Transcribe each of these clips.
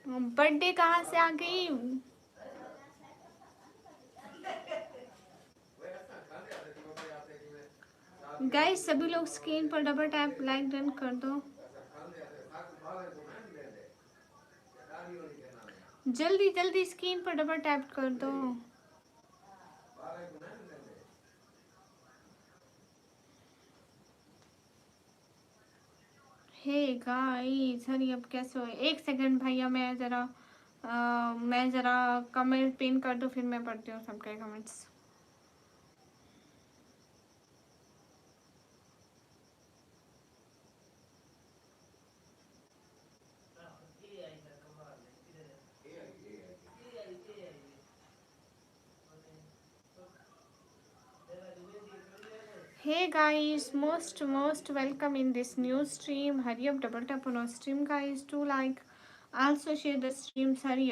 Birthday कहाँ से आ गई? गाइस सभी लोग स्क्रीन पर डबल टैप लाइक डन कर दो। जल्दी जल्दी स्क्रीन पर डबल टैप कर दो। हे गाइस हरी अब कैसे हो? एक सेकंड भैया, मैं ज़रा कमेंट पिन कर दूँ, फिर मैं पढ़ती हूँ सबके comments. Hey guys, most welcome in this new stream. Hurry up, double tap on our stream guys to like. Also share the streams. Hurry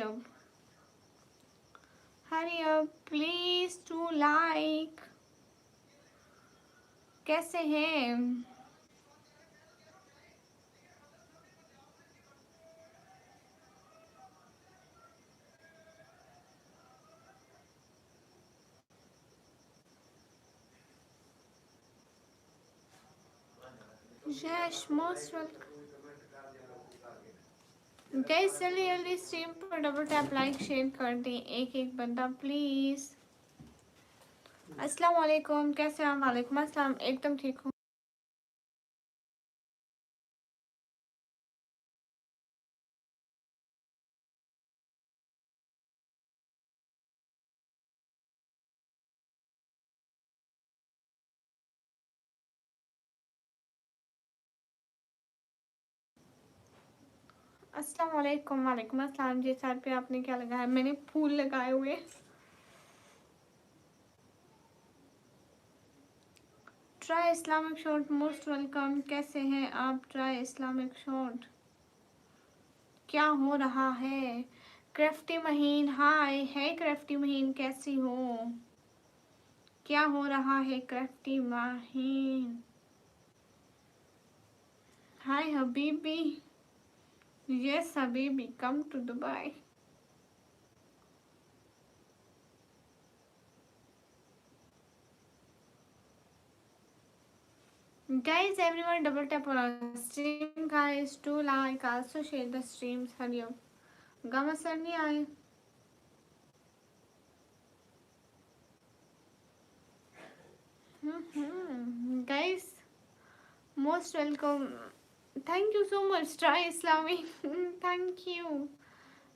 up, please to like. कैसे हैं? Yes, most welcome. गाइस जल्दी जल्दी stream पर double tap like share कर दें एक एक बंदा प्लीज। अस्सलाम वालेकुम, कैसे हैं? वालेकुम अस्सलाम, एकदम ठीक हूँ। अस्सलाम वालेकुम, वालेकुम अस्सलाम जी। सर पे आपने क्या लगाया? मैंने फूल लगाए हुए। Try Islamic shot, most welcome. कैसे हैं आप? Try Islamic shot. क्या हो रहा है? क्राफ्टी महीन, हाय है क्राफ्टी महीन, कैसी हो? क्या हो रहा है क्राफ्टी महीन? हाय हबीबी, यस हबीबी, come to Dubai. Guys, everyone double tap on our stream guys to like, also share the streams. Hario gamma sir नहीं आए। Guys, most welcome. Thank you so much. Try Islamic. Thank you.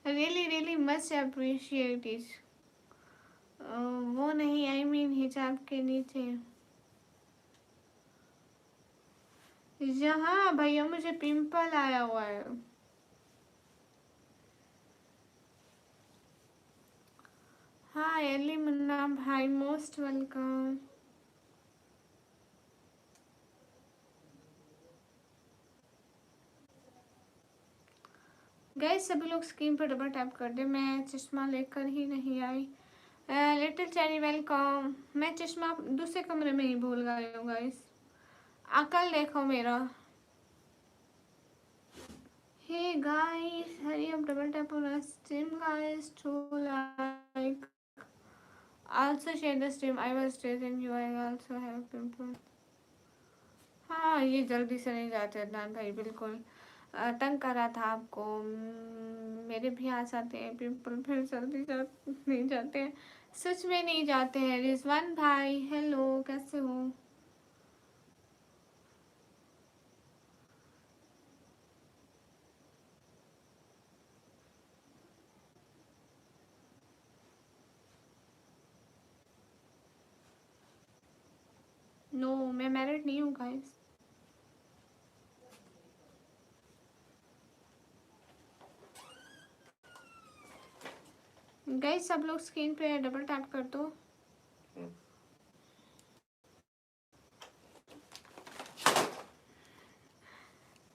Really, really much appreciate it. वो नहीं, I mean हिजाब के नीचे। यहाँ भैया मुझे पिंपल आया हुआ है। हाँ अली मुन्ना भाई, मोस्ट वेलकम। गैस सभी लोग स्क्रीन पर डबल टैप कर दे। मैं चश्मा लेकर ही नहीं आई। Little cherry welcome. मैं चश्मा दूसरे कमरे में ही भूल गई हूँ गाइस, अकल देखो मेरा। Hey guys hurry up, double tap on stream guys to like, also share the stream. I was telling you I also have pimple. हाँ ये जल्दी से नहीं जाते अदनान भाई, बिल्कुल तंग कर रहा था आपको। मेरे भी आ जाते हैं पिंपल, फिर जल्दी नहीं जाते हैं, सच में नहीं जाते हैं। रिजवान भाई हेलो, कैसे हो? नो, मैं मैरिड नहीं हूँ गाइस। गाइस सब लोग स्क्रीन पे डबल टैप कर दो।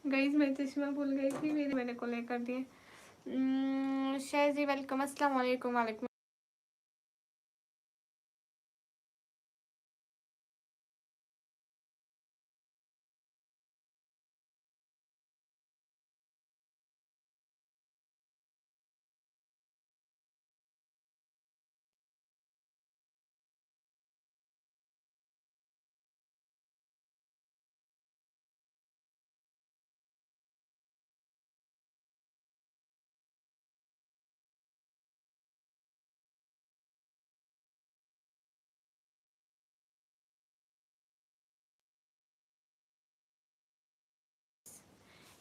गाइस मैं चश्मा भूल गई थी, मैंने को लेकर दिए। शायद वेलकम, अस्सलाम वालेकुम। वालेकुम।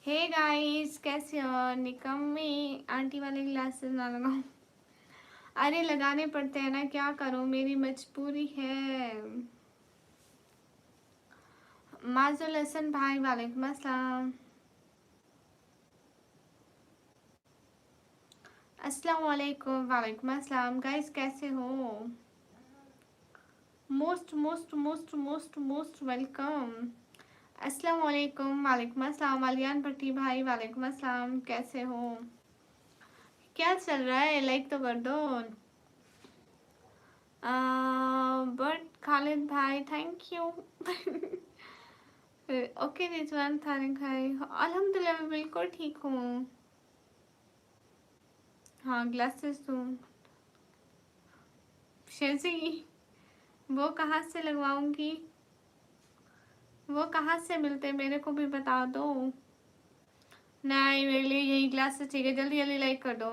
हे गाइस कैसे हो? निकम्मी आंटी वाले ग्लासेस ना लगाओ। अरे लगाने पड़ते हैं ना, क्या करूं, मेरी मजबूरी है। माजुल हसन भाई वालेकुम अस्सलाम। अस्सलाम वालेकुम। वालेकुम अस्सलाम। गाइस कैसे हो? Most most most most most welcome. अस्सलाम वालेकुम। वालेकुम अस्सलाम। अलियान भट्टी भाई वालेकुम अस्सलाम, कैसे हो? क्या चल रहा है? लाइक तो कर दो। बट खालिद भाई थैंक यू। ओके रिजवान थारिक भाई, अल्हम्दुलिल्लाह मैं बिल्कुल ठीक हूँ। हाँ ग्लासेस दूँ शेजी, वो कहाँ से लगवाऊंगी? वो कहाँ से मिलते, मेरे को भी बता दो। नहीं मेरे लिए यही ग्लासेस चाहिए, जल्दी जल्दी लाइक कर दो।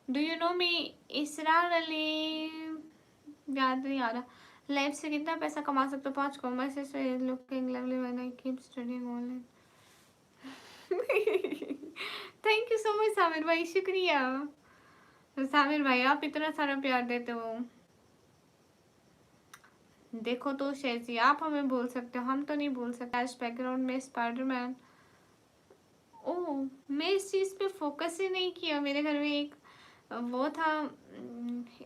डू यू नो मी? इसरार अली, याद नहीं आ रहा। लाइफ से कितना पैसा कमा सकते हो? 5 कॉमर्स से looking lovely when I keep studying online. Thank you so much Samir भाई, शुक्रिया। सामिर भाई आप इतना सारा प्यार देते हो। देखो तो शेजी, आप हमें बोल सकते हो, हम तो नहीं बोल सकते। आज बैकग्राउंड में स्पाइडरमैन। ओह, मैं इस चीज़ पे फोकस ही नहीं किया। मेरे घर में एक वो था,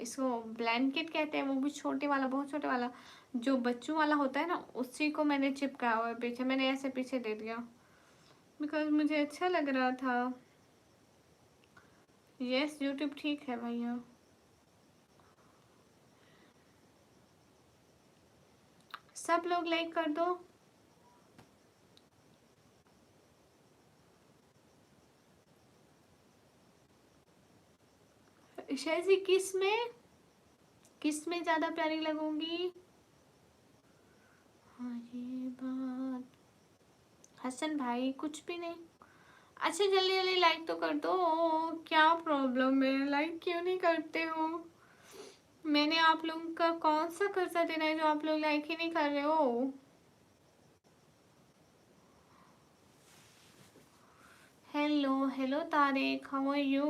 इसको ब्लैंकेट कहते हैं, वो भी छोटे वाला, बहुत छोटे वाला, जो बच्चों वाला होता है ना, उसी को मैंने चिपकाया हुआ है पीछे। मैंने ऐसे पीछे दे दिया बिकॉज मुझे अच्छा लग रहा था। यस यूट्यूब ठीक है भैया। सब लोग लाइक कर दो। शैजी किस में ज़्यादा प्यारी लगूंगी? हाँ ये बात। हसन भाई कुछ भी नहीं। अच्छा जल्दी जल्दी लाइक तो कर दो। क्या प्रॉब्लम है, लाइक क्यों नहीं करते हो? मैंने आप लोगों का कौन सा कर्जा देना है जो आप लोग लाइक ही नहीं कर रहे हो? Hello hello Tariq, how are you?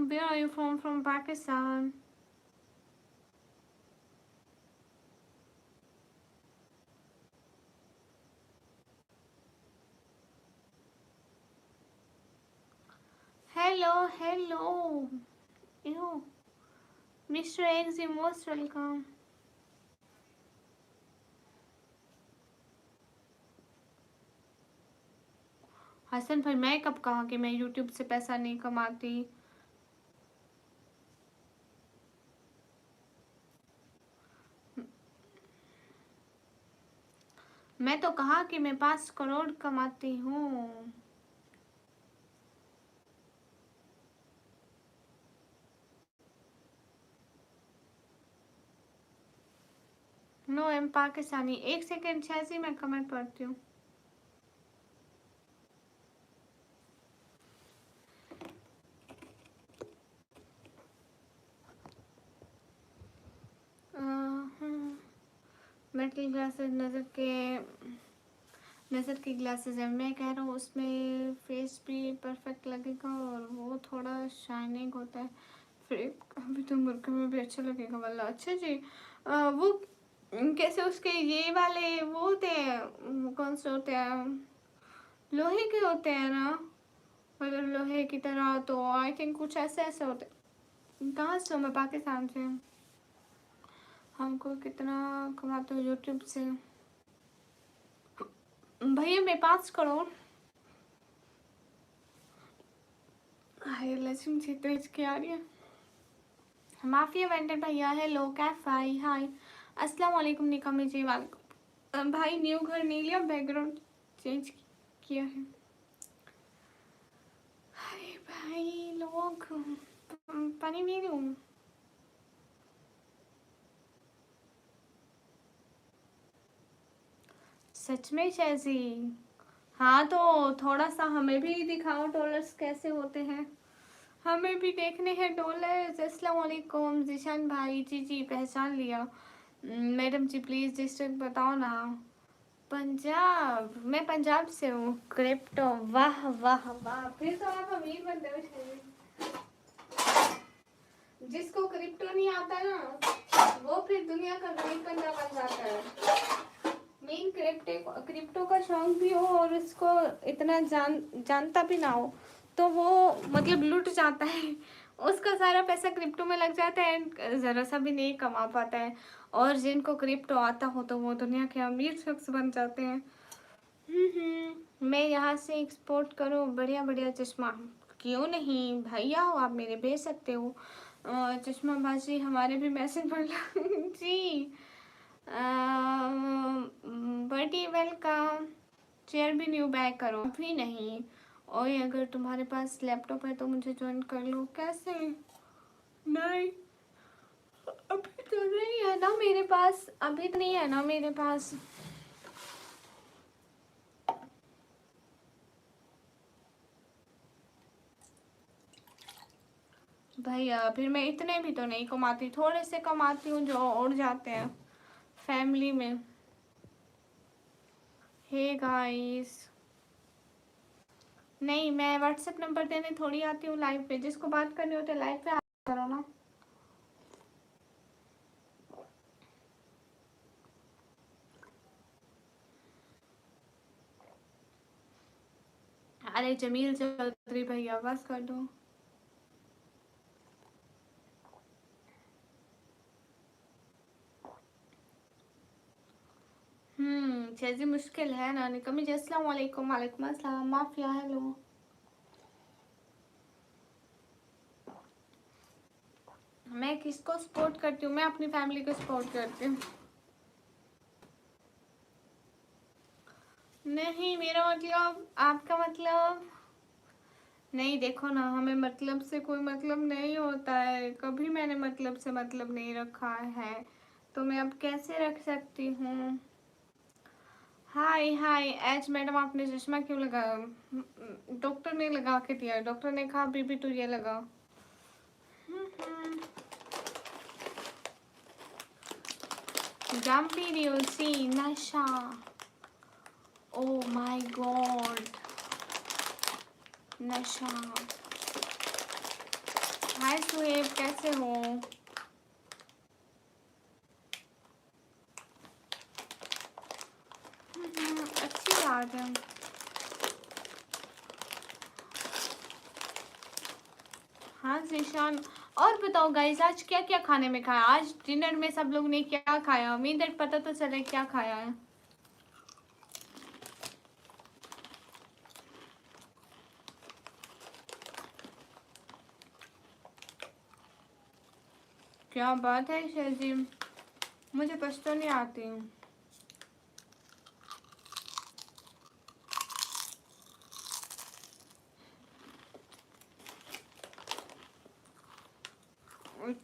Where are you from Pakistan. Hello hello you mister X, you most welcome. Hasan भाई मैं कब कहा कि मैं यूट्यूब से पैसा नहीं कमाती? मैं तो कहा कि मैं 5 करोड़ कमाती हूँ। No I am Pakistani. एक सेकेंड शायद मैं कमेंट पढ़ती हूँ। मेटल ग्लासेस नज़र के ग्लासेस है। मैं कह रहा हूँ उसमें फेस भी परफेक्ट लगेगा और वो थोड़ा शाइनिंग होता है, फिर अभी तो मुर्गे में भी अच्छा लगेगा वाला। अच्छा जी, वो कैसे उसके ये वाले वो होते हैं, कौन से होते हैं, लोहे के होते हैं ना, मतलब लोहे की तरह, तो आई थिंक कुछ ऐसे ऐसे होते हैं। कहाँ से हो? मैं पाकिस्तान से। हमको कितना कमाते हो यूट्यूब से? भैया मैं 5 करोड़। हाय लक्ष्मी जी तो इसकी आ रही है। माफिया वेंडर भैया हेलो कैफ हाय हाय। अस्सलाम वालेकुम निकामी जी वालेकुम। भाई न्यू घर नहीं लिया, बैकग्राउंड चेंज किया है। अरे भाई लोग पानी नहीं लूँ। सच में शैजी? हाँ तो थोड़ा सा हमें भी दिखाओ डॉलर्स कैसे होते हैं, हमें भी देखने हैं डॉलर्स। अस्सलाम वालेकुम जिशान भाई। जी जी पहचान लिया। मैडम जी प्लीज़ डिस्ट्रिक्ट बताओ ना। पंजाब, मैं पंजाब से हूँ। क्रिप्टो, वाह वाह वाह, फिर तो आप अमीर बन गए। जिसको क्रिप्टो नहीं आता ना वो फिर दुनिया का गरीब बंदा बन जाता है। मेन क्रिप्टो का शौक भी हो और उसको इतना जानता भी ना हो तो वो मतलब लूट जाता है। उसका सारा पैसा क्रिप्टो में लग जाता है, ज़रा सा भी नहीं कमा पाता है। और जिनको क्रिप्टो आता हो तो वो दुनिया के अमीर शख्स बन जाते हैं। मैं यहाँ से एक्सपोर्ट करूँ बढ़िया बढ़िया चश्मा? क्यों नहीं भैया, हो आप मेरे भेज सकते हो। चश्मा बाजी हमारे भी मैसेज पढ़ लो जी। बड़ी वेलकम। चेयर भी न्यू बैक करो। अभी नहीं। और अगर तुम्हारे पास लैपटॉप है तो मुझे ज्वाइन कर लो। कैसे? नहीं अभी तो नहीं है ना मेरे पास, अभी तो नहीं है ना मेरे पास। भैया फिर मैं इतने भी तो नहीं कमाती, थोड़े से कमाती हूँ जो उड़ जाते हैं फैमिली में। हे गाइस, नहीं मैं व्हाट्सएप नंबर देने थोड़ी आती हूँ लाइव पे, जिसको बात करनी होती है लाइव पे आ करो ना। अरे जमील चौधरी भैया बस कर दो। जैसी मुश्किल है ना निकमी जी। अस्सलाम वालेकुम। वालेकुम अस्सलाम। Mafia hello. मैं किसको सपोर्ट करती हूँ? मैं अपनी फैमिली को सपोर्ट करती हूँ। नहीं मेरा मतलब, आपका मतलब नहीं। देखो ना, हमें मतलब से कोई मतलब नहीं होता है, कभी मैंने मतलब से मतलब नहीं रखा है, तो मैं अब कैसे रख सकती हूँ? हाय हाय एच मैडम, आपने चश्मा क्यों लगाया? डॉक्टर ने लगा के दिया, डॉक्टर ने कहा बीबी तू ये लगा। सी नशा। ओ माय गॉड नशा। हाय सुहेब कैसे हो? अच्छी बात है। हाँ जीशान, और बताओ गाइस आज क्या क्या खाने में खाया? आज डिनर में सब लोग ने क्या खाया? उम्मीद है पता तो चले क्या खाया है। क्या बात है शहजी, मुझे पश्तो नहीं आती हूँ।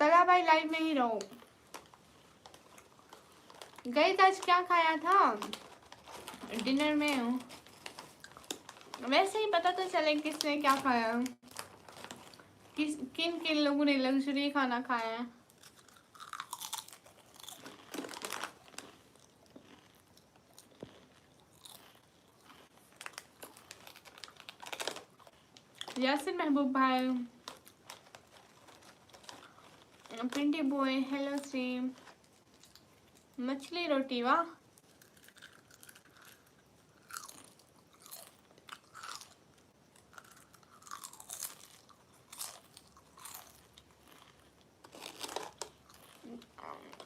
तला भाई लाइव में ही रहो। गाइस आज क्या खाया था डिनर में? वैसे ही पता तो चले किसने क्या खाया, किन किन लोगों ने लग्जरी खाना खाया है। यासिर महबूब भाई, पिंटी बॉय, हेलो स्ट्रीम, मछली रोटी, वाह।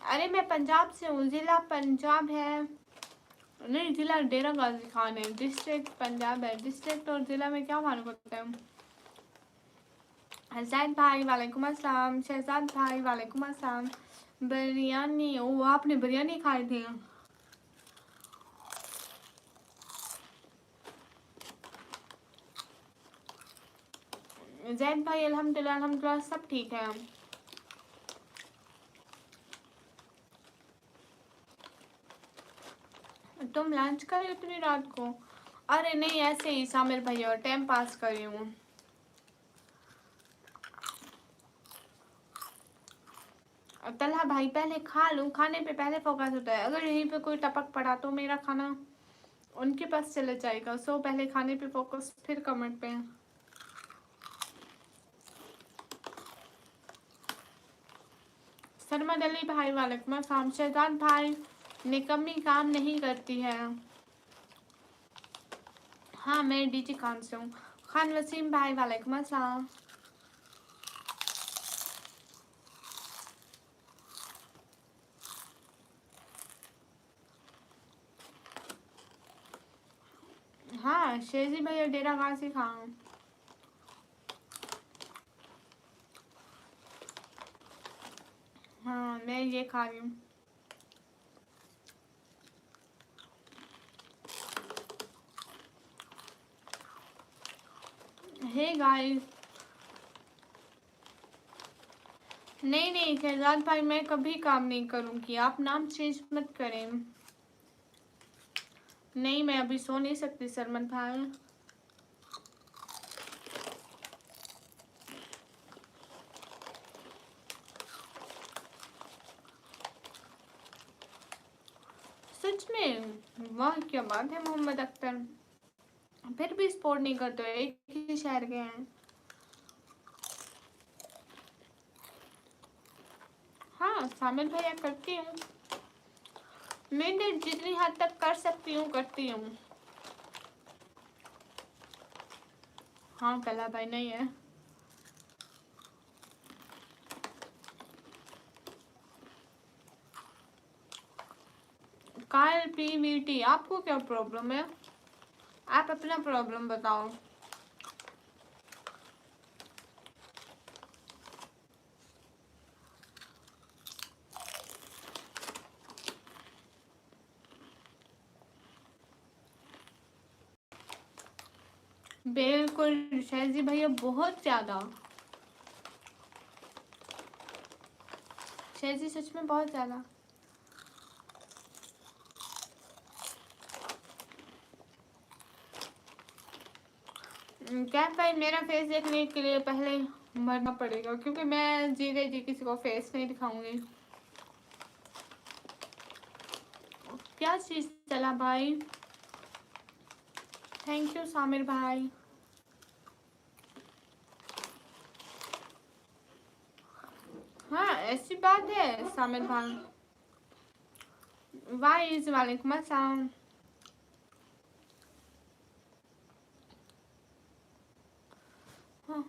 अरे मैं पंजाब से हूँ, जिला पंजाब है, नहीं जिला डेरा गाजी खान है, डिस्ट्रिक्ट पंजाब है। डिस्ट्रिक्ट और जिला में क्या मालूम होता है। हसैन भाई वालेकुम अस्सलाम, शहजाद भाई वालेकुम अस्सलाम। बिरयानी, ओ आपने बिरयानी खाई थी। जैद भाई अल्हम्दुलिल्लाह अल्हम्दुलिल्लाह सब ठीक है। तुम लंच कर रही हो इतनी रात को? अरे नहीं ऐसे ही सामिर भाई और टाइम पास कर रही हूँ। तलहा भाई पहले खा लूँ, खाने पे पहले फोकस होता है। अगर यहीं पे कोई टपक पड़ा तो मेरा खाना उनके पास चले जाएगा। सो पहले खाने पे फोकस, फिर कमेंट पे। सरमद अली भाई वालेकुम अस्सलाम। शहजाद भाई निकम्मी काम नहीं करती है। हाँ मैं डीजी खान से हूँ। खान वसीम भाई वालेकुम अस्सलाम। हाँ शेजी भैया डेरा गाजी खान। हाँ मैं ये खा रही हूँ। हे गाइस, नहीं नहीं शहजाद भाई मैं कभी काम नहीं करूँगी, आप नाम चेंज मत करें। नहीं मैं अभी सो नहीं सकती सरमद भाई। सच में, वाह क्या बात है मोहम्मद अख्तर, फिर भी स्पोर्ट नहीं करते, एक ही शहर के हैं। हाँ शामिल भैया करती हूँ, मैं जितनी हद तक कर सकती हूँ करती हूँ। हाँ कला भाई नहीं है। काल पीवीटी, आपको क्या प्रॉब्लम है? आप अपना प्रॉब्लम बताओ। बिल्कुल शहजी भैया बहुत ज्यादा, शहजी सच में बहुत ज्यादा। क्या भाई मेरा फेस देखने के लिए पहले मरना पड़ेगा, क्योंकि मैं जीते जी किसी को फेस नहीं दिखाऊंगी। क्या चीज चला भाई? थैंक यू सामिर भाई। हाँ ऐसी बात है सामिर भाई। वाइज वालेकुम अस्सलाम। हाँ,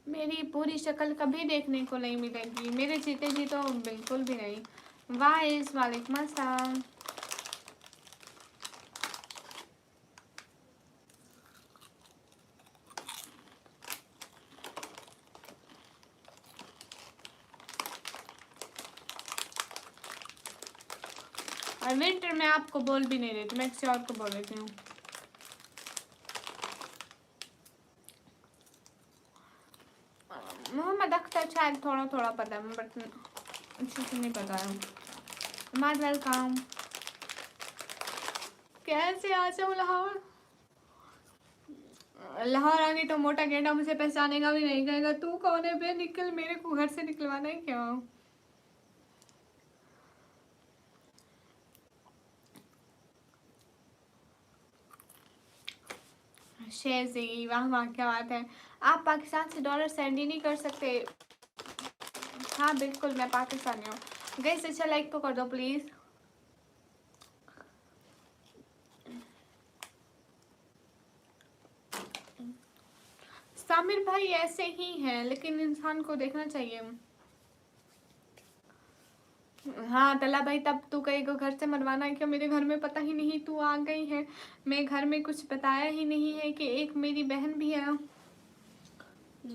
मेरी पूरी शक्ल कभी देखने को नहीं मिलेगी, मेरे जीते जी तो बिल्कुल भी नहीं। वाइज वालेकुम अस्सलाम। और विंटर में आपको बोल भी नहीं रही थी, मैं किसी और को बोल रही हूँ। मोहम्मद अख्तर शायद थोड़ा थोड़ा पता है, बट अच्छे से नहीं पता है। My welcome. कैसे आ जाऊँ लाहौर? लाहौर आगे तो मोटा गेंडा मुझे पहचानेगा भी नहीं, कहेगा तू कौन है बे, निकल, मेरे को घर से निकलवाना है क्या? शेरजी, वाह वाह, क्या बात है। आप पाकिस्तान से डॉलर सेंड ही नहीं कर सकते? हाँ बिल्कुल, मैं पाकिस्तानी हूँ। गाइस अच्छा लाइक तो कर दो प्लीज। सामिर भाई ऐसे ही हैं, लेकिन इंसान को देखना चाहिए। हाँ तला भाई, तब तू कहेगा घर से मरवाना है क्या? मेरे घर में पता ही नहीं तू आ गई है। मैं घर में कुछ बताया ही नहीं है कि एक मेरी बहन भी है।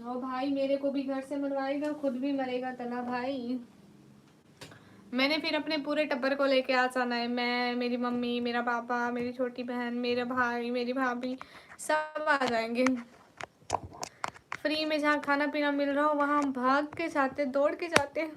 ओ भाई, मेरे को भी घर से मरवाएगा, खुद भी मरेगा तला भाई। मैंने फिर अपने पूरे टब्बर को लेके आ जाना है। मैं, मेरी मम्मी, मेरा पापा, मेरी छोटी बहन, मेरा भाई, मेरी भाभी, सब आ जाएंगे। फ्री में जहाँ खाना पीना मिल रहा हो वहाँ हम भाग के जाते, दौड़ के जाते।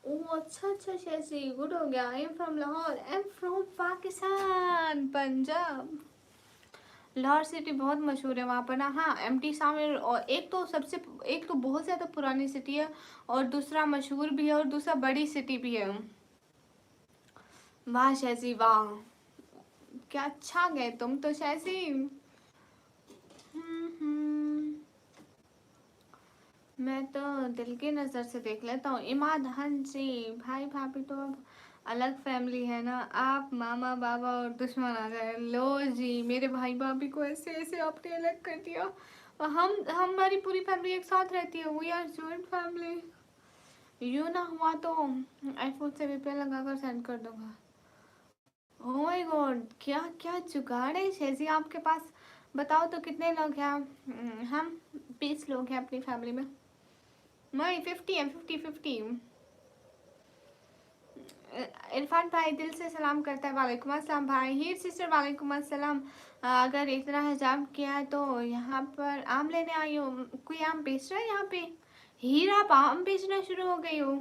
ओह अच्छा अच्छा, शैसी गुड हो गया। आई am from Lahore, I am from Pakistan, Punjab. Lahore city बहुत मशहूर है वहाँ पर ना। हाँ एमटी सामिर, और एक तो बहुत ज़्यादा पुरानी सिटी है, और दूसरा मशहूर भी है, और दूसरा बड़ी सिटी भी है। वाह शैसी वाह, क्या अच्छा गए तुम तो शैसी। हम्म। मैं तो दिल की नज़र से देख लेता हूँ। इमाद, हाँ जी। भाई भाभी तो अब अलग फैमिली है ना, आप मामा बाबा और दुश्मन आ जाए। लो जी, मेरे भाई भाभी को ऐसे ऐसे आपने अलग कर दिया। और हम हमारी पूरी फैमिली एक साथ रहती है, वी आर जॉइंट फैमिली। यू ना हुआ तो आईफोन से VPN लगा कर सेंड कर दूंगा। ओ माय गॉड, क्या क्या जुगाड़ है शेजी आपके पास? बताओ तो कितने लोग हैं आप? हम 20 लोग हैं अपनी फैमिली में। नहीं 50 है, 50-50। इरफान भाई दिल से सलाम करता है। वालेकुम अस्सलाम भाई। हीर सिस्टर वालेकुम अस्सलाम। अगर इतना हिजाब किया है तो यहाँ पर आम लेने आई हो। कोई आम बेच रहा है यहाँ पे? हीर आप आम बेचना शुरू हो गई हो?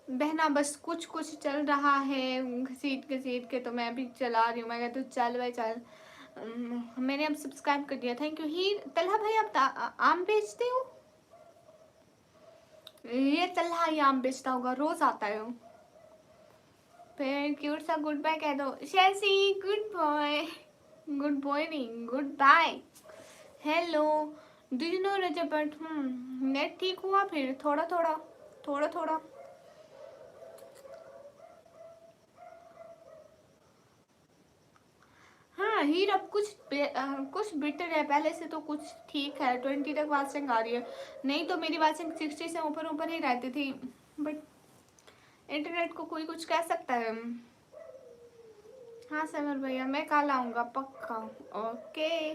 बहना बस कुछ कुछ चल रहा है, घसीट घसीट के तो मैं भी चला रही हूँ। मैं कहती हूँ चल भाई चल। मैंने अब सब्सक्राइब कर दिया, थैंक यू। हीर तलहा भाई आप आम बेचते हो? ये तलहा ही आम बेचता होगा, रोज आता है वो। फिर क्यूट सा गुड बाय कह दो शैसी। गुड बॉय, गुड बॉय नहीं, good bye. Hello, do you know Rajab but net ठीक हुआ फिर थोड़ा थोड़ा थोड़ा थोड़ा। हाँ हीर अब कुछ बेटर है, पहले से तो कुछ ठीक है। 20 तक वाचिंग आ रही है, नहीं तो मेरी वाचिंग 60 से ऊपर ऊपर ही रहती थी। बट इंटरनेट को कोई कुछ कह सकता है? हाँ समर भैया, मैं कल आऊँगा पक्का। Okay.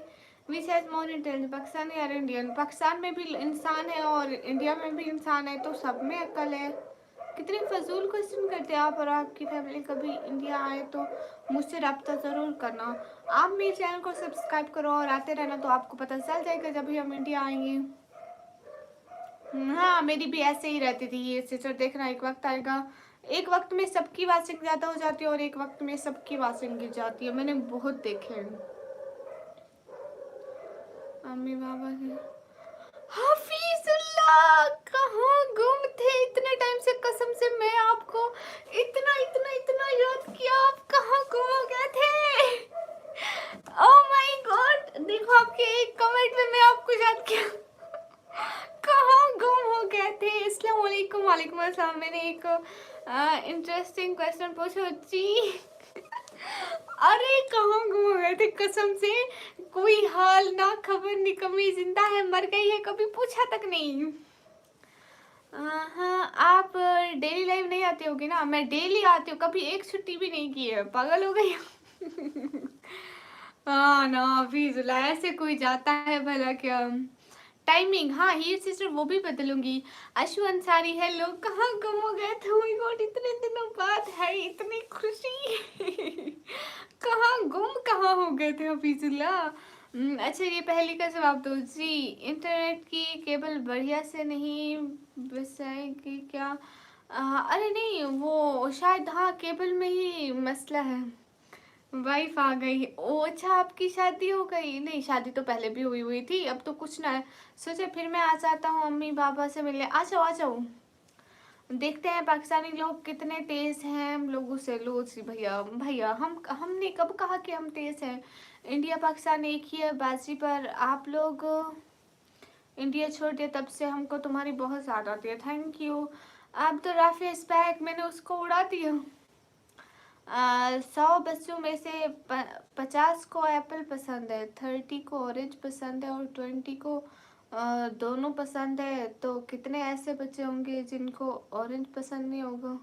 Which has more intelligence, Pakistani और इंडियन? पाकिस्तान में भी इंसान है और इंडिया में भी इंसान है, तो सब में अक्ल है। कितने फजूल क्वेश्चन करते हैं आप। और आपकी फैमिली कभी इंडिया आए तो मुझसे रब्ता ज़रूर करना। आप मेरे चैनल को सब्सक्राइब करो और आते रहना, तो आपको पता चल जाएगा जब भी हम इंडिया आएंगे। हाँ मेरी भी ऐसे ही रहती थी ये सिस्टर, देखना एक वक्त आएगा, एक वक्त में सबकी वाचिंग ज़्यादा हो जाती है और एक वक्त में सबकी वाचिंग गिर जाती है। मैंने बहुत देखे हैं। अम्मी बाबा के हाफिजुल्लाह कहाँ गुम थे इतने टाइम से? कसम से मैं आपको इतना इतना इतना याद किया, आप कहाँ गुम हो गए थे? ओह माय गॉड, देखो आपके एक कमेंट में मैं आपको याद किया। कहाँ गुम हो गए थे? अस्सलाम वालेकुम। वालेकुम अस्सलाम। मैंने एक इंटरेस्टिंग क्वेश्चन पूछा जी। अरे कहाँ गुम हो गए थे कसम से? कोई हाल ना खबर, निकम्मी, जिंदा है मर गई है, कभी पूछा तक नहीं। हाँ आप डेली लाइव नहीं आते होगे ना? मैं डेली आती हूँ, कभी एक छुट्टी भी नहीं की है, पागल हो गई। हाँ ना फीजुला, ऐसे कोई जाता है भला क्या? टाइमिंग, हाँ हीर सिस्टर वो भी बदलूंगी। अशु अंसारी हेलो, कहाँ गुम हो गए थे? ओह गॉड, इतने दिनों बाद है, इतनी खुशी। कहाँ गुम कहाँ हो गए थे हफीजुल्ला? अच्छा, ये पहली का जवाब दो जी। इंटरनेट की केबल बढ़िया से नहीं बिछाएगी क्या? अरे नहीं, वो शायद हाँ केबल में ही मसला है। वाइफ आ गई। ओ अच्छा, आपकी शादी हो गई? नहीं, शादी तो पहले भी हुई हुई थी, अब तो कुछ ना है। सोचे फिर मैं आ जाता हूँ अम्मी पापा से मिलने। आ जाओ आ जाओ। देखते हैं पाकिस्तानी लोग कितने तेज हैं हम लोगों से। लो जी भैया, भैया हमने कब कहा कि हम तेज हैं? इंडिया पाकिस्तान एक ही है बाजी पर। आप लोग इंडिया छोड़ दिया तब से हमको तुम्हारी बहुत याद आती है। Thank you. अब तो राफी इज बैक, मैंने उसको उड़ा दिया। 100 बच्चों में से 50 को एप्पल पसंद है, 30 को ऑरेंज पसंद है और 20 को दोनों पसंद है। तो कितने ऐसे बच्चे होंगे जिनको ऑरेंज पसंद नहीं होगा?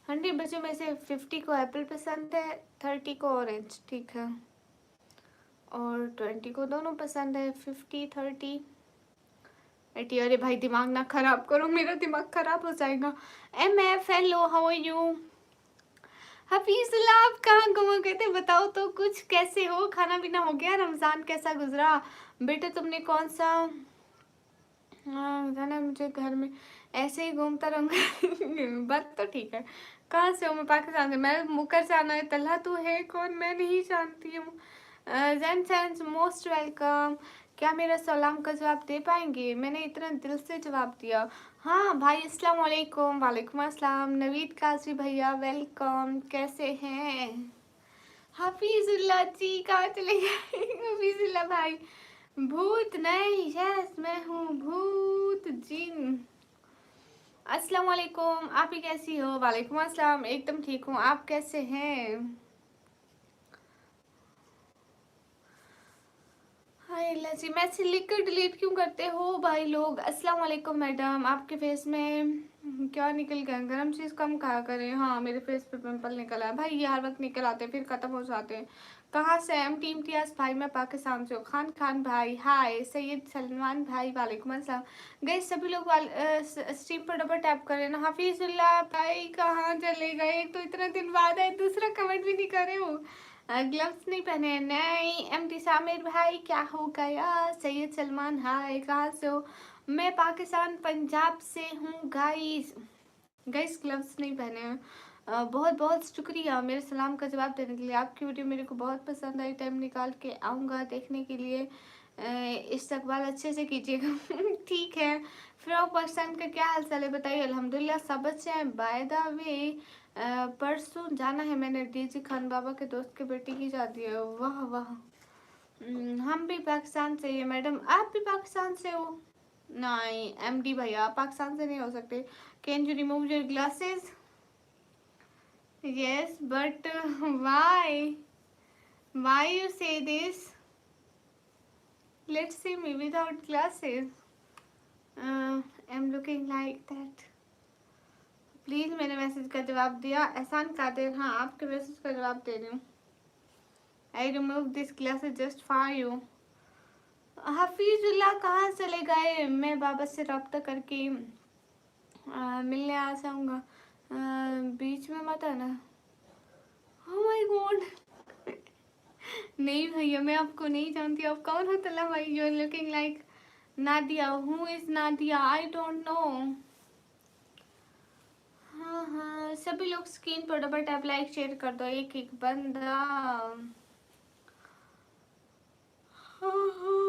100 बच्चों में से 50 को एप्पल पसंद है, 30 को ऑरेंज, ठीक है, और 20 को दोनों पसंद है। 50-30 80। अरे भाई दिमाग ना खराब करो, मेरा दिमाग खराब हो जाएगा। MF hello, how are you? Hafeezullah, आप कहाँ गुम हो गए थे? बताओ तो कुछ, कैसे हो? खाना पीना हो गया? रमजान कैसा गुजरा? बेटे तुमने कौन सा खाना? मुझे घर में ऐसे ही घूमता रहूंगा। बात तो ठीक है। कहाँ से हो? मैं पाकिस्तान से। मैं मुकर जाना है। तल्हा तू है कौन? मैं नहीं जानती हूँ। जैन सैंस मोस्ट वेलकम। क्या मेरा सलाम का जवाब दे पाएंगे? मैंने इतना दिल से जवाब दिया। हाँ भाई, अस्सलाम वालेकुम। वालेकुम अस्सलाम। नवीद काजी भैया वेलकम, कैसे हैं? हफीजुल्लाह जी कहाँ चले गए? हफीजुल्लाह भाई। भूत नहीं, यस मैं हूँ भूत जिन। अस्सलाम वालेकुम। आप ही कैसी हो? वालेकुम अस्सलाम, एकदम ठीक हूँ। आप कैसे हैं? हाय अल्लाह जी, मैसेज लिख कर डिलीट क्यों करते हो भाई लोग? अस्सलाम वालेकुम मैडम, आपके फेस में क्या निकल गया? गर्म चीज़ कम खाया करें। हाँ मेरे फेस पे पिंपल निकल आया भाई, ये हर वक्त निकल आते हैं फिर ख़त्म हो जाते हैं। कहाँ से? एम टी इम्तियाज़ भाई, मैं पाकिस्तान से हूँ। खान खान भाई हाय। सैयद सलमान भाई वालेकुम अस्सलाम। गए सभी लोग स्ट्रीम पर डबल टैप करें ना। हफीजुल्लाह भाई कहाँ चले गए? एक तो इतना दिन बाद है, दूसरा कमेंट भी नहीं करे हो। ग्लव्स नहीं पहने हैं? नहीं। MT सामिर भाई क्या हो गया? सैयद सलमान हाय, कहाँ से हो? मैं पाकिस्तान पंजाब से हूँ गाइस। गाइस ग्लव्स नहीं पहने हैं। बहुत बहुत शुक्रिया मेरे सलाम का जवाब देने के लिए। आपकी वीडियो मेरे को बहुत पसंद आई, टाइम निकाल के आऊँगा देखने के लिए। इस्तकबाल अच्छे से कीजिएगा। ठीक है। फ्रॉक पाकिस्तान का क्या हाल चाल है बताइए? अल्हम्दुलिल्लाह सब अच्छे हैं। बाय द वे परसों जाना है मैंने, डीजी खान बाबा के दोस्त के बेटी की शादी है। वाह वाह। हम भी पाकिस्तान से ही है मैडम। आप भी पाकिस्तान से हो? नहीं MD भैया, आप पाकिस्तान से नहीं हो सकते। Can you remove your glasses? Yes but why you say this? Let's see me without glasses. I am looking like that. Please मेरे मैसेज का जवाब दिया। एहसान कादिर, हाँ आपके मैसेज का जवाब दे रही हूँ। I remove this glasses just for you. Hafizullah कहाँ चले गए? मैं बाबा से रब्ता करके मिलने आ जाऊँगा। बीच में मत आना। Oh my God. नहीं भैया, मैं आपको नहीं जानती। आप कौन हो? तला भाई, you are looking like Nadia. Who is Nadia? I don't know. हाँ हाँ, सभी लोग स्क्रीन पर डबल टैप लाइक शेयर कर दो, एक एक बंदा। हाँ हाँ।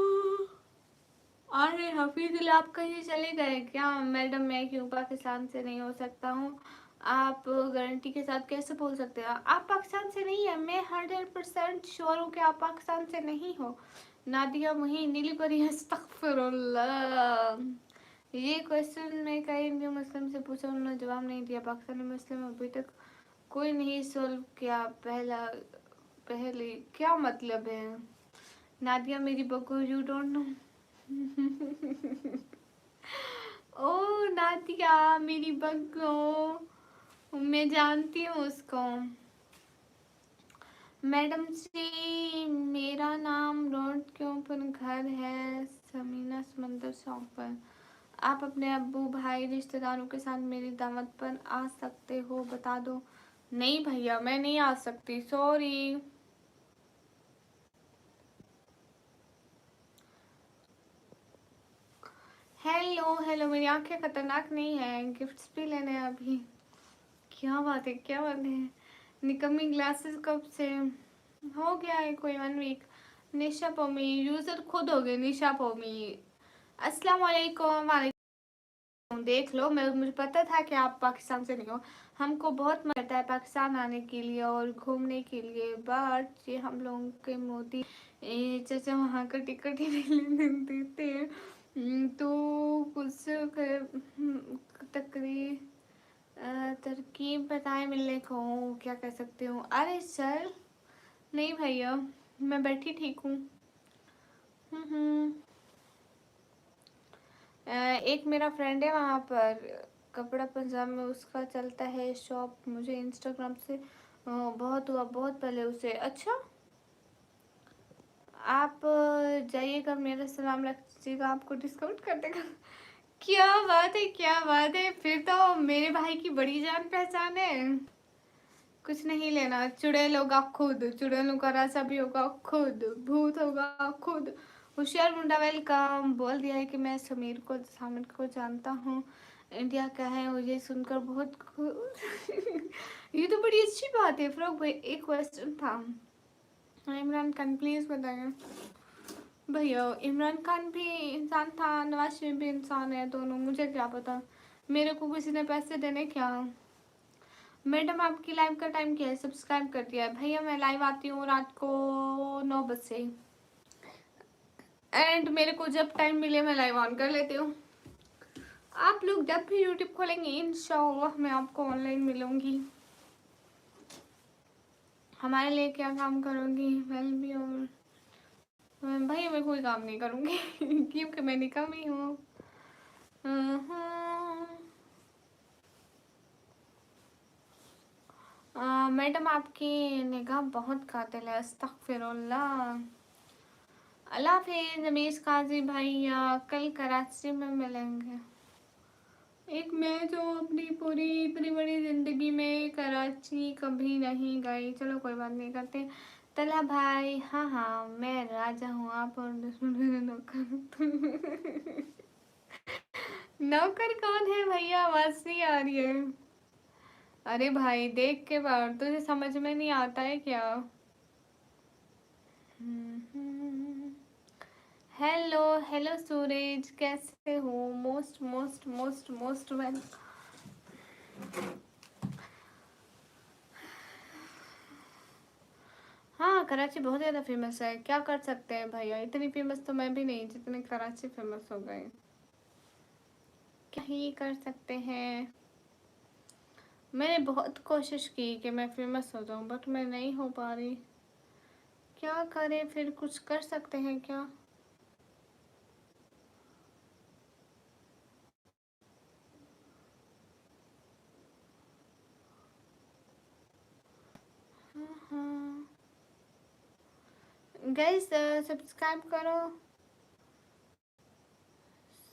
अरे हफीजुल्लाह आप कहीं चले गए क्या? मैडम मैं क्यों पाकिस्तान से नहीं हो सकता हूँ? आप गारंटी के साथ कैसे बोल सकते हो? आप पाकिस्तान से नहीं है, मैं 100% श्योर हूँ कि आप पाकिस्तान से नहीं हो। नादिया मुहीन, नीली परी, अस्तगफुरुल्लाह। ये क्वेश्चन मैं कई हिंदू मुस्लिम से पूछा, उन्होंने जवाब नहीं दिया। पाकिस्तानी मुस्लिम अभी तक कोई नहीं सोल्व किया। पहले क्या मतलब है? नादिया मेरी बको, यू डोंट नो। ओ नादिया मेरी बग्गो, मैं जानती हूँ उसको। मैडम जी मेरा नाम रोड के ऊपर घर है, समीना समंदर चौक पर। आप अपने अब्बू भाई रिश्तेदारों के साथ मेरी दावत पर आ सकते हो, बता दो। नहीं भैया मैं नहीं आ सकती, सॉरी। हेलो हेलो, मेरी आंखें खतरनाक नहीं है, गिफ्ट्स भी लेने हैं अभी। क्या बात है, क्या बात है। निकम्मी ग्लासेस कब से हो गया है, कोई 1 वीक। निशा पोमी यूजर खुद हो गए, निशा पोमी। अस्सलाम वालेकुम। देख लो, मैं मुझे पता था कि आप पाकिस्तान से नहीं हो। हमको बहुत मन करता है पाकिस्तान आने के लिए और घूमने के लिए, बट ये हम लोगों के मोदी जैसे वहाँ का टिकट ही नहीं लेने देते हैं। तो कुछ तकरीब तरकीब बताएं मिलने को, क्या कर सकती हूँ। अरे सर नहीं भैया, मैं बैठी ठीक हूँ। हम्म। एक मेरा फ्रेंड है वहाँ पर कपड़ा पंजाब में, उसका चलता है शॉप। मुझे इंस्टाग्राम से बहुत हुआ, बहुत पहले उसे। अच्छा, आप जाइएगा, मेरा सलाम रखिएगा, आपको डिस्काउंट कर देगा। क्या बात है, क्या बात है, फिर तो मेरे भाई की बड़ी जान पहचान है। कुछ नहीं लेना, चुड़ैल होगा खुद, चुड़ैलों का राजा भी होगा खुद, भूत होगा खुद। होशियार मुंडा वेलकम। बोल दिया है कि मैं सामिर को जानता हूँ, इंडिया का है। मुझे सुनकर बहुत ये तो बड़ी अच्छी बात है। फ्रॉक भाई, एक क्वेश्चन था। इमरान खान प्लीज बताइए भैया। इमरान खान भी इंसान था, नवाज शरीफ भी इंसान है, दोनों। मुझे क्या पता, मेरे को किसी ने पैसे देने क्या। मैडम आपकी लाइव का टाइम क्या है? सब्सक्राइब कर दिया है भैया। मैं लाइव आती हूँ रात को 9 बजे, एंड मेरे को जब टाइम मिले मैं लाइव ऑन कर लेती हूँ। आप लोग जब भी यूट्यूब खोलेंगे इंशाल्लाह मैं आपको ऑनलाइन मिलूंगी। हमारे लिए क्या काम करूँगी? वेल भी, और भैया मैं कोई काम नहीं करूँगी क्योंकि मैं निकम्मी हूँ। मैडम आपकी निगाह बहुत कातिल है, अस्तगफिरुल्लाह। अल्लाह हाफिज़ रमेश काजी भैया, कल कराची में मिलेंगे। एक मैं जो अपनी पूरी इतनी बड़ी ज़िंदगी में कराची कभी नहीं गई। चलो कोई बात नहीं करते। तला भाई, हाँ हाँ मैं राजा हूँ, आप और दुश्मन मेरे नौकर। नौकर कौन है भैया? आवाज़ नहीं आ रही है। अरे भाई देख के बाहर, तुझे समझ में नहीं आता है क्या? हेलो हेलो सूरज, कैसे हो? Most most most most well. हाँ कराची बहुत ज़्यादा फेमस है, क्या कर सकते हैं भैया। इतनी फेमस तो मैं भी नहीं जितने कराची फेमस हो गए। क्या ही कर सकते हैं। मैंने बहुत कोशिश की कि मैं फेमस हो जाऊँ, बट मैं नहीं हो पा रही। क्या करें फिर, कुछ कर सकते हैं क्या? हाँ गाइस, सब्सक्राइब करो।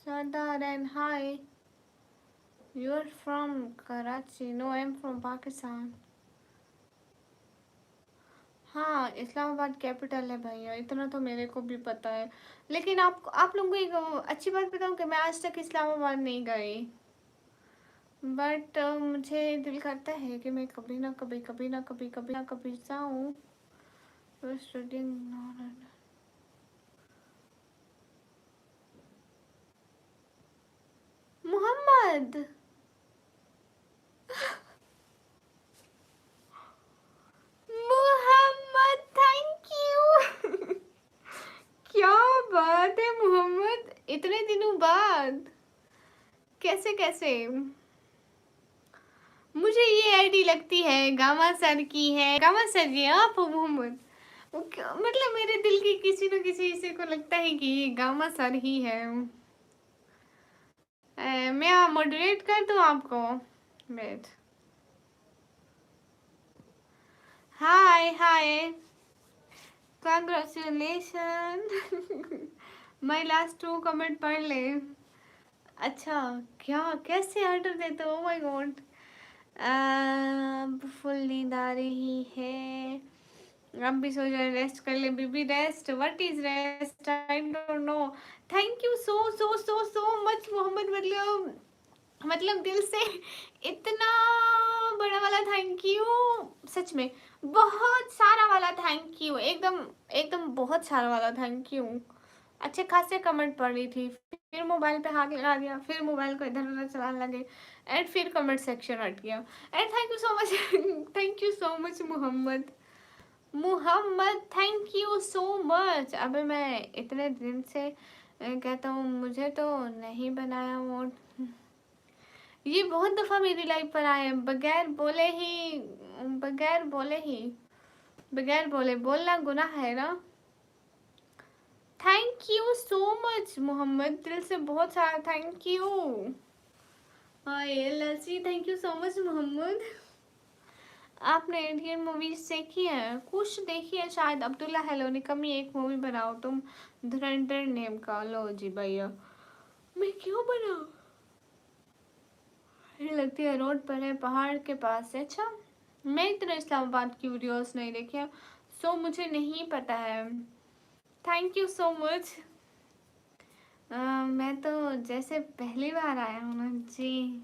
Sardar and hi, you are from Karachi? No, I am from Pakistan. हाँ इस्लामाबाद कैपिटल है भैया, इतना तो मेरे को भी पता है। लेकिन आप लोगों को एक अच्छी बात बताऊँ कि मैं आज तक इस्लामाबाद नहीं गई, बट मुझे दिल करता है कि मैं कभी ना कभी, कभी ना कभी, कभी ना कभी जाऊँ। Mohammad, Mohammad thank you. क्या बात है मोहम्मद, इतने दिनों बाद। कैसे कैसे? मुझे ये आईडी लगती है गामा सर की है। गामा सर जी आप हो मोहम्मद? मतलब मेरे दिल की किसी न किसी हिस्से को लगता है कि ये गामा सर ही है। मैं मॉडरेट कर दूं आपको? वेट, हाय हाय, कंग्रेचुलेशन। मैं लास्ट 2 कमेंट पढ़ ले। अच्छा, क्या कैसे ऑर्डर देते हो? माय गॉड, अब फुल नींद आ रही है। आप भी सो जाए, रेस्ट कर ले बीबी, rest. What is rest, I don't know. Thank you so so so so much Mohammad, मतलब दिल से इतना बड़ा वाला थैंक यू, सच में बहुत सारा वाला थैंक यू, एकदम एकदम बहुत सारा वाला थैंक यू। अच्छे खासे कमेंट पढ़ रही थी, फिर मोबाइल पे हाथ लगा दिया, फिर मोबाइल को इधर उधर चलाने लगे, एंड फिर कमेंट सेक्शन हट गया। And thank you so much thank you so much Mohammad, thank you so much. अबे मैं इतने दिन से कहता हूँ मुझे तो नहीं बनाया मोड, ये बहुत दफा मेरी लाइफ पर आए हैं, बगैर बोले बोलना गुनाह है ना। Thank you so much Mohammad, दिल से बहुत सारा थैंक यू। हाँ ये लसी, thank you so much Mohammad. आपने इंडियन मूवीज देखी है? कुछ देखी है शायद, अब्दुल्ला हेलो ने कमी एक मूवी बनाओ तुम धुरंधर नेम का। लो जी भैया, मैं क्यों बनाऊं? मुझे लगती है रोड पर है, पहाड़ के पास है। अच्छा, मैं इतना इस्लामाबाद की वीडियोस नहीं देखी है, सो मुझे नहीं पता है। Thank you so much. मैं तो जैसे पहली बार आया हूँ ना जी,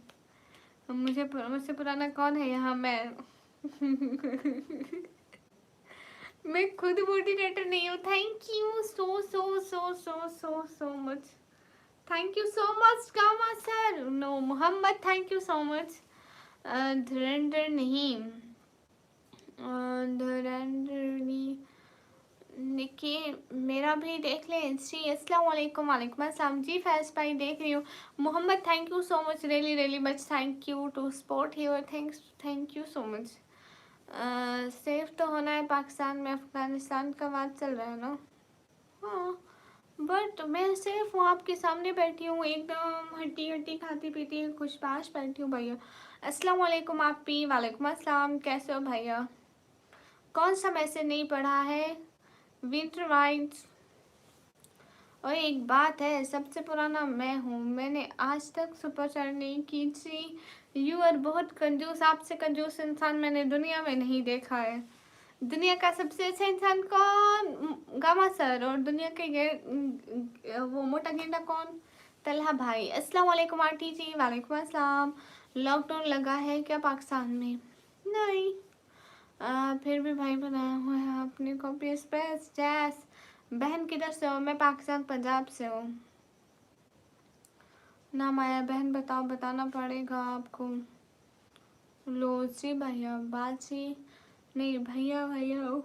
मुझसे पुराना कौन है यहाँ? मैं मैं खुद मोटिवेटर नहीं हूँ। Thank you so so so so so so much, thank you so much comma sir. No Mohammad, thank you so much. Dhurandhar नहीं, धुरंधर नहीं, देखिए मेरा भी देख ले जी। अस्सलाम वालेकुम, वालेकुम अस्सलाम जी। फैज भाई देख रही हूँ। Mohammad thank you so much, really really much thank you to support your things, thank you so much. Safe तो होना है पाकिस्तान में, अफगानिस्तान का बात चल रहा है ना। हाँ बट मैं सिर्फ वो आपके सामने बैठी हूँ, एकदम हट्टी हट्टी खाती पीती खुशबाश बैठी हूँ भैया। अस्सलाम वालेकुम आप भी, वालेकुम अस्सलाम, कैसे हो भैया? कौन सा मैसेज नहीं पढ़ा है? Winter whites. और एक बात है, सबसे पुराना मैं हूँ, मैंने आज तक सुपर चैट नहीं की थी। यू आर बहुत कंजूस, आपसे कंजूस इंसान मैंने दुनिया में नहीं देखा है। दुनिया का सबसे अच्छा इंसान कौन? Gamma sir. और दुनिया के वो मोटा गेंडा कौन? तलहा भाई। अस्सलाम वालेकुम आंटी जी, वालेकुम अस्सलाम। लॉकडाउन लगा है क्या पाकिस्तान में? नहीं। फिर भी भाई बनाया हुआ है आपने कॉपी स्पेस जैस। बहन किधर से हो? मैं पाकिस्तान पंजाब से हूँ। नाम आया बहन, बताओ, बताना पड़ेगा आपको। लोजी भैया, बाजी नहीं, भैया भैया हो।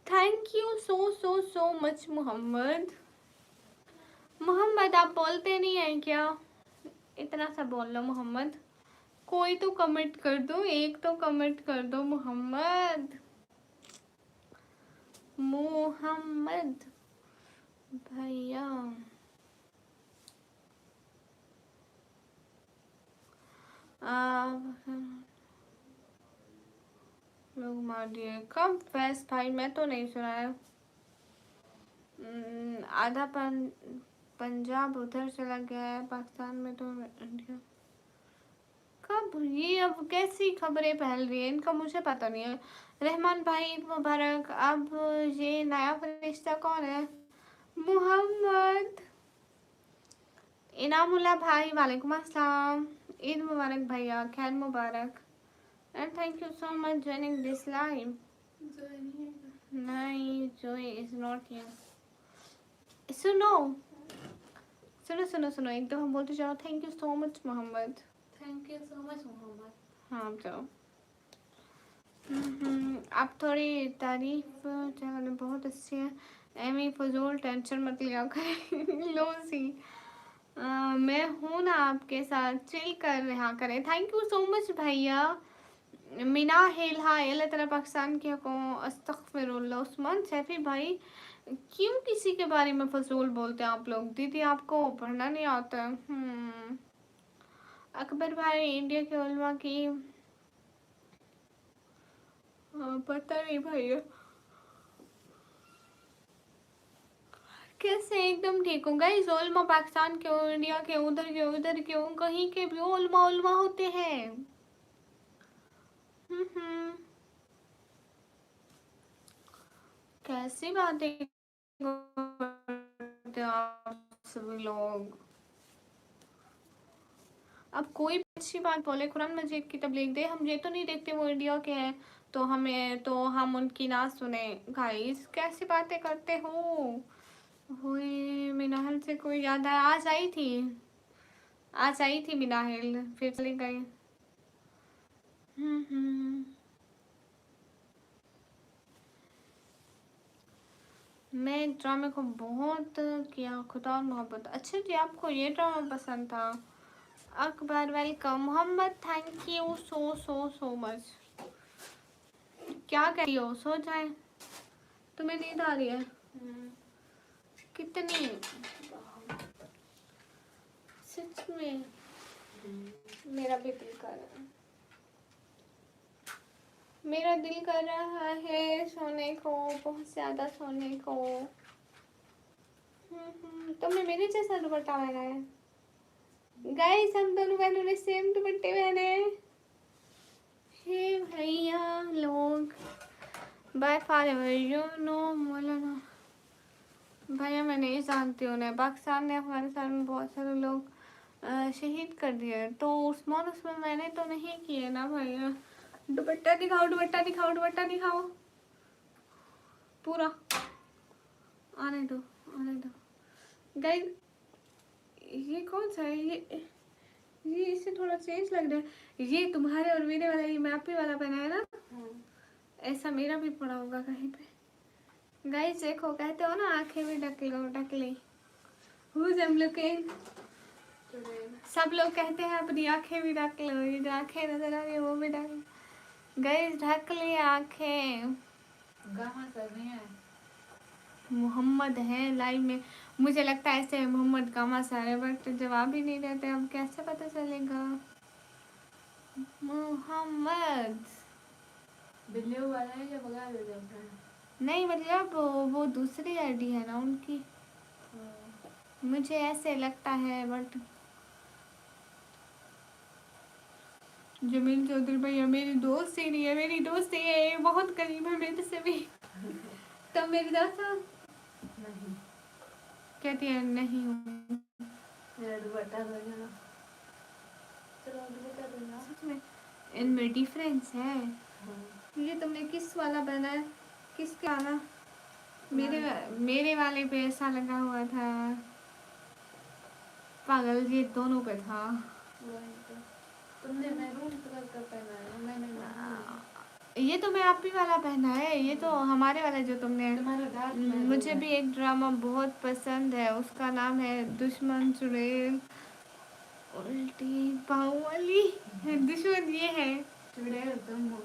Thank you so so so much Mohammad. Mohammad आप बोलते नहीं हैं क्या? इतना सा बोल लो मोहम्मद। कोई तो कमेंट कर दो, एक तो कमेंट कर दो मोहम्मद। मोहम्मद भैया लोग मार दिए कब? फैस भाई मैं तो नहीं सुना है। आधा पंजाब उधर चला गया है, पाकिस्तान में तो इंडिया। कब? ये अब कैसी खबरें फैल रही है इनका, मुझे पता नहीं है। रहमान भाई ईद मुबारक। अब ये नया फरिश्ता कौन है? मोहम्मद। इनामुल्ला भाई, वालेकुम अस्सलाम। ईद मुबारक भैया, खैर मुबारक। And thank you so much joining this live. नहीं, जोई इज नॉट हियर। सुनो सुनो सुनो सुनो, एक दफा बोलते जाओ, thank you so much Mohammad. Thank you so much Mohammad. हाँ जाओ। आप थोड़ी तारीफ चैनल में बहुत अच्छी है। एमी फजूल टेंशन मत लिया करें। लो सी मैं हूँ ना आपके साथ, चिल कर रहा करें। थैंक यू सो मच भैया। मीना हेल, हाय अल्लाह ताला पाकिस्तान की को अस्तगफिरुल्लाह। उस्मान सैफी भाई, क्यों किसी के बारे में फजूल बोलते हैं आप लोग? दीदी आपको पढ़ना नहीं आता है? अकबर भाई, इंडिया के उलमा की पता नहीं भैया। कैसे एकदम ठीक हो गाइस? उलमा पाकिस्तान के, इंडिया के, उधर के, उधर के, कहीं के भी उलमा उलमा होते हैं। कैसी बातें करते हो आप सभी लोग। अब कोई भी अच्छी बात बोले, कुरान मजीद की तबलीग दे, हम ये तो नहीं देखते वो इंडिया के हैं तो हम उनकी ना सुने। गाइस कैसी बातें करते हो। हुए मिनाहल से कोई याद है, आज आई थी मिनाहल, फिर चली गई। मैं ड्रामे को बहुत किया, खुदा और मोहब्बत। अच्छा जी, आपको ये ड्रामा पसंद था। Akbar welcome, Mohammad thank you so so so much. क्या कहती हो, सो जाए? तुम्हें नींद आ रही है? कितनी? सच में? मेरा भी दिल कर रहा है, मेरा दिल कर रहा है सोने को, बहुत ज्यादा सोने को। तुमने मेरे जैसा दुपट्टा पहना है। गाइस हम दोनों बहनों ने सेम दुपट्टे पहने हैं। हे भैया लोग, बाय फॉरएवर यू नो मौलाना भैया, मैं नहीं जानती हूँ। पाकिस्तान ने अफगानिस्तान में बहुत सारे लोग शहीद कर दिए, तो उसमें मैंने तो नहीं किए ना भैया। दुपट्टा दिखाओ, दुपट्टा दिखाओ, दुपट्टा दिखाओ पूरा। आने दो, आने दो। गाइस ये कौन सा है? ये इससे थोड़ा चेंज लग रहा है। ये तुम्हारे और मेरे वाला, ये मैपी वाला पहना है ना? ऐसा मेरा भी पड़ा होगा कहीं पे। गाइस देखो, कहते हो ना आंखें भी ढक लो, ढक ली। Who's I'm looking? सब लोग कहते हैं अपनी आंखें भी ढक लो, ये जो आंखें नजर आ रही है वो भी ढक लो। गाइस ढक ली आंखें। मोहम्मद है लाइव में, मुझे लगता है ऐसे मोहम्मद गामा सारे, बट जवाब ही नहीं देते, अब कैसे पता चलेगा। मोहम्मद बिल्लियों वाला है या भगा दे जाता है? नहीं, मतलब वो दूसरी आईडी है ना उनकी, मुझे ऐसे लगता है। बट जमील चौधरी भैया मेरी दोस्त ही नहीं है, मेरी दोस्त है, बहुत करीब है मेरे से भी। तब मेरी दोस्त नहीं, कहती है नहीं हूँ। मेरा दुपट्टा दो ना। चलो दुपट्टा दो ना। सच में इनमें डिफरेंस है। ये तुमने किस वाला पहना है, किसके वाला? मेरे वाले पे ऐसा लगा हुआ था, पागल ये दोनों पे था। तुमने मैरून कलर का पहना है, मैंने ये तो मैं आप ही वाला पहना है, ये तो हमारे वाला जो तुमने। तुम्हारा डार्क मुझे भी एक ड्रामा बहुत पसंद है, उसका नाम है दुश्मन चुड़ैल। उल्टी पाँव वाली दुश्मन ये है। चुड़ैल तुम हो।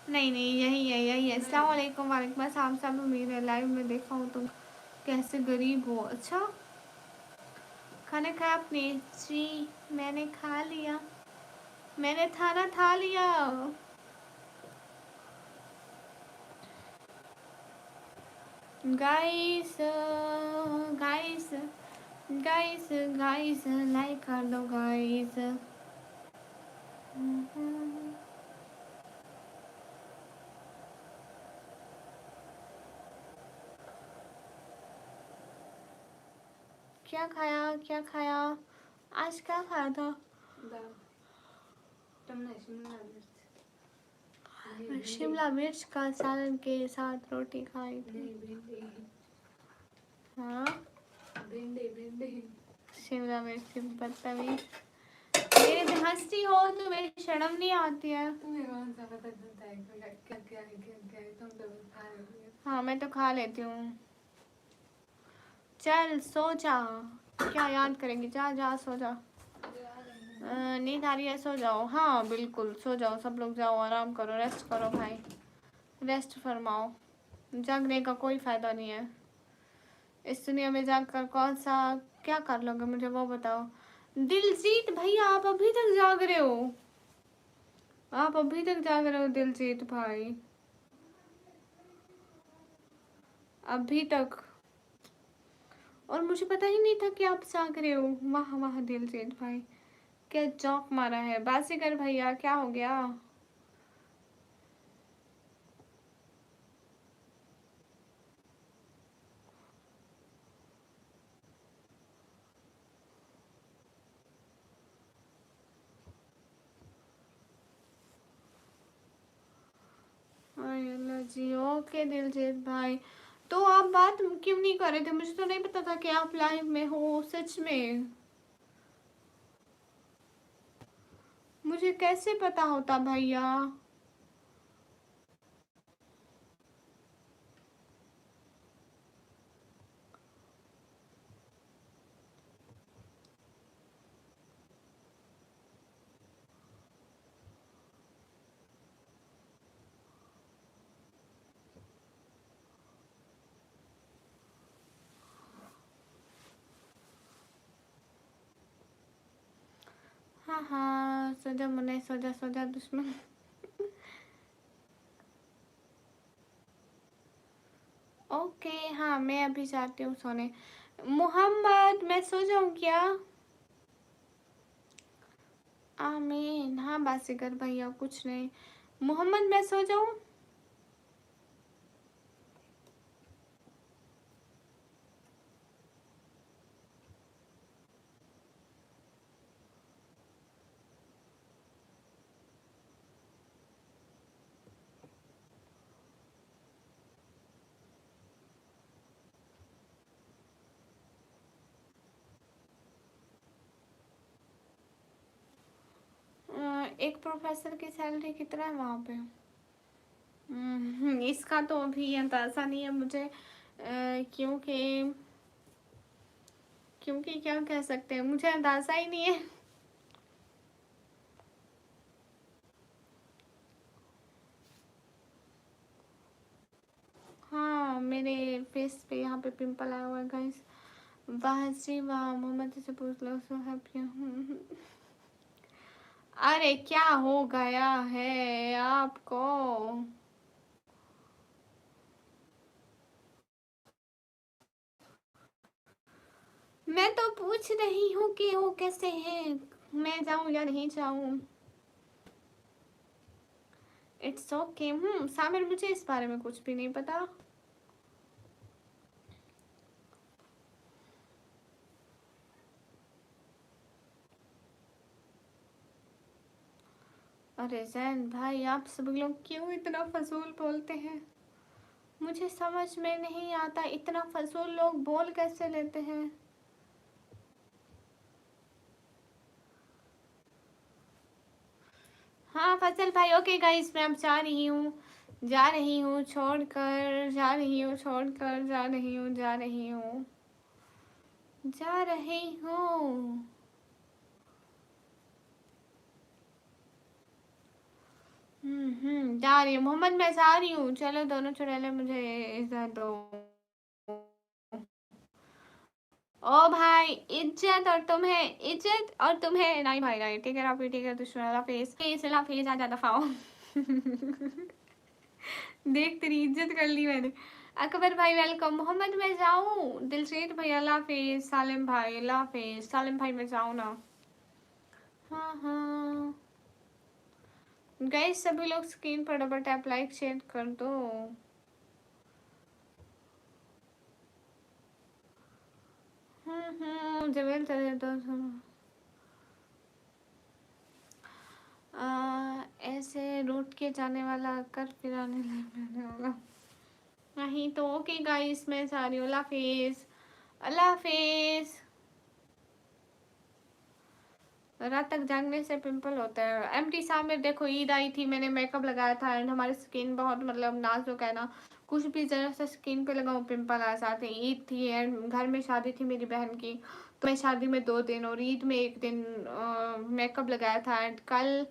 नहीं नहीं, यही है, यही है। अस्सलाम वालेकुम, वालेकुम अस्सलाम। सब मेरे लाइव में देखा हूँ, तुम कैसे गरीब हो। अच्छा खाना खाया आपने? जी मैंने खा लिया, मैंने खाना खा लिया। Guys guys guys guys like कर दो गाइस। क्या खाया, क्या खाया आज, क्या खाया था? दाल। तुमने शिमला मिर्च का सालन के साथ रोटी खाई थी। भिंडी। हाँ भिंडी। शिमला मिर्च की बदतमीज, मेरे पे हंसती हो, तुम्हें शर्म नहीं आती है? तुम्हें कौन सा पता चलता है क्या क्या है, तुम तो खा रही हो। हाँ मैं तो खा लेती हूँ। चल सो जा, क्या याद करेंगी, जा जा सो जा। नींद आ रही है, सो जाओ। हाँ बिल्कुल सो जाओ, सब लोग जाओ, आराम करो, रेस्ट करो भाई, रेस्ट फरमाओ। जागने का कोई फायदा नहीं है इस दुनिया में, जागकर कौन सा क्या कर लोगे, मुझे वो बताओ। दिलजीत भैया आप अभी तक जाग रहे हो, आप अभी तक जाग रहे हो दिलजीत भाई, अभी तक। और मुझे पता ही नहीं था कि आप जाग रहे हो। वाह वाह दिलजीत भाई, क्या चौक मारा है बाजीगर भैया, क्या हो गया? अल्लाह जी, ओके दिलजीत भाई। तो आप बात क्यों नहीं कर रहे थे? मुझे तो नहीं पता था कि आप लाइव में हो, सच में मुझे कैसे पता होता भैया? हाँ हाँ, सोजा मुन्ने, सोजा सोजा दुश्मन। ओके हाँ, मैं अभी जाती हूँ सोने। मोहम्मद, मैं सो जाऊँ क्या? आमीन। हाँ बासीगर भैया, कुछ नहीं। मोहम्मद, मैं सो जाऊँ? एक प्रोफेसर की सैलरी कितना है वहाँ पे? इसका तो अभी अंदाज़ा नहीं है मुझे, क्योंकि क्योंकि क्या कह सकते हैं, मुझे अंदाज़ा ही नहीं है। हाँ, मेरे फेस पे यहाँ पे पिंपल आया हुआ है गाइस। वाह जी वाह, मोहम्मद से पूछ लो, सो हैप्पी। अरे क्या हो गया है आपको? मैं तो पूछ रही हूँ कि वो कैसे हैं, मैं जाऊँ या नहीं जाऊँ? It's okay. सामिर, मुझे इस बारे में कुछ भी नहीं पता। अरे जैन भाई, आप सब लोग क्यों इतना फजूल बोलते हैं? मुझे समझ में नहीं आता, इतना फजूल लोग बोल कैसे लेते हैं? हाँ फजल भाई, ओके गाइस, मैं अब जा रही हूँ, जा रही हूँ छोड़कर, जा रही हूँ छोड़कर, जा रही हूँ, जा रही हूँ, जा रही हूँ। जा रही हूँ मोहम्मद, मैं जा रही हूँ, चलो दोनों चुड़ैले मुझे इज्जत दो। ओ भाई, इज्जत और तुम्हें, इज्जत और तुम्हें नहीं भाई, नहीं ठीक है, आप ठीक है दुश्मन वाला फेस फेस ला फेस आ जाता फाओ। देख तेरी इज्जत कर ली मैंने। अकबर भाई वेलकम। मोहम्मद, मैं जाऊँ? दिलजीत भैया अल्लाह हाफिज, सालिम भाई अल्लाह हाफिज, सालिम भाई मैं जाऊँ ना? हाँ हाँ गाइस, सभी लोग स्क्रीन पर डबल टैप लाइक शेयर कर दो। जवेल चले तो ऐसे रूट के जाने वाला कर फिराने लगने होगा। नहीं तो ओके गाइस, मैं जा रही हूँ, अल्लाह हाफिज, अल्लाह हाफिज। रात तक जागने से पिंपल होता है। एमटी सामने देखो, ईद आई थी, मैंने मेकअप लगाया था एंड हमारी स्किन बहुत मतलब नाजुक है ना, कुछ भी जरा सा स्किन पे लगाओ पिंपल आ जाते हैं। ईद थी एंड घर में शादी थी मेरी बहन की, तो मैं शादी में 2 दिन और ईद में 1 दिन मेकअप लगाया था एंड कल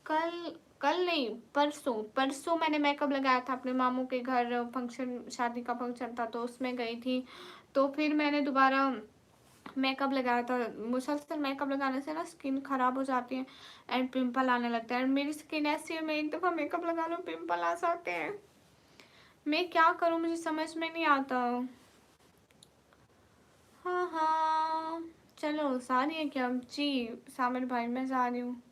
कल कल नहीं, परसों परसों मैंने मेकअप लगाया था अपने मामू के घर, फंक्शन शादी का फंक्शन था तो उसमें गई थी। तो फिर मैंने दोबारा मेकअप लगाया था। मुसलसल मेकअप लगाने से ना स्किन खराब हो जाती है एंड पिंपल आने लगता है एंड मेरी स्किन ऐसी है, मैं एक दफ़ा मेकअप लगा लूँ पिंपल आ जाते हैं। मैं क्या करूँ, मुझे समझ में नहीं आता। हाँ हाँ, चलो सारी है क्या? जी सामिर भाई मैं जा रही हूँ।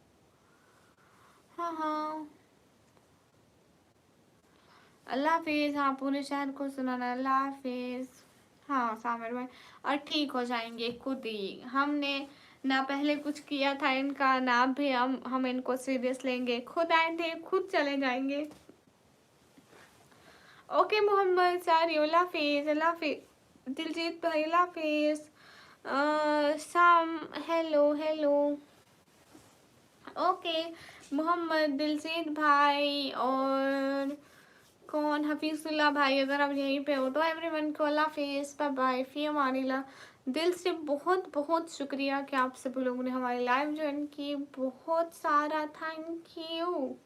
हाँ हाँ अल्लाह हाफिज़। हाँ पूरे शहर को सुनाना अल्लाह हाफिज़। हाँ सामिर भाई और ठीक हो जाएंगे खुद ही। हमने ना पहले कुछ किया था इनका, ना भी हम इनको सीरियस लेंगे। खुद आए थे खुद चले जाएंगे। ओके मोहम्मद सारी अल्लाह हाफिज़। अल्लाह हाफिज़ दिलजीत भाई अल्लाह हाफिज़। साम hello hello. Okay Mohammad Diljit भाई और कौन हफीजुल्लाह भाई, अगर आप यहीं पे हो तो एवरीवन को अल्लाह हाफिज़ बाय बाय फी अमानिल्लाह। दिल से बहुत बहुत शुक्रिया कि आप सब लोगों ने हमारी लाइव ज्वाइन की। बहुत सारा थैंक यू।